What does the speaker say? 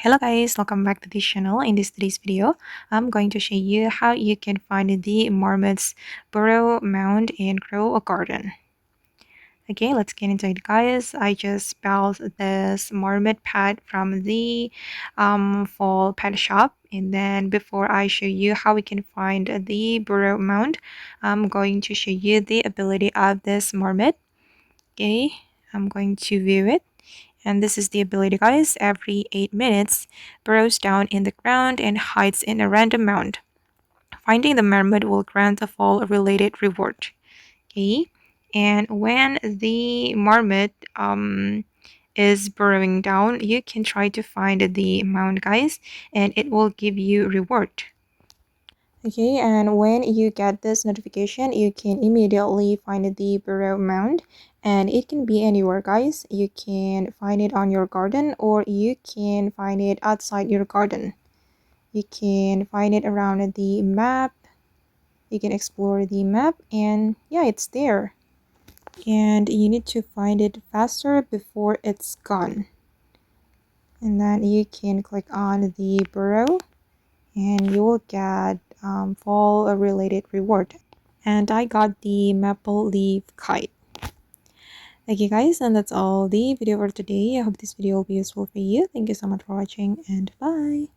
Hello guys, welcome back to this channel. In today's video, I'm going to show you how you can find the Marmot's Burrow, mound, and grow a garden. Okay, let's get into it guys. I just bought this Marmot pet from the fall pet shop. And then before I show you how we can find the Burrow mound, I'm going to show you the ability of this Marmot. Okay, I'm going to view it. And this is the ability, guys. Every 8 minutes, burrows down in the ground and hides in a random mound. Finding the marmot will grant a fall-related reward. Okay, and when the marmot is burrowing down, you can try to find the mound, guys, and it will give you reward. Okay, and when you get this notification, you can immediately find the burrow mound, and it can be anywhere, guys. You can find it on your garden, or you can find it outside your garden. You can find it around the map. You can explore the map, and yeah, it's there. And you need to find it faster before it's gone. And then you can click on the burrow, and you will get fall related reward. And I got the maple leaf kite. Okay guys, and that's all the video for today. I hope this video will be useful for you. Thank you so much for watching, and bye.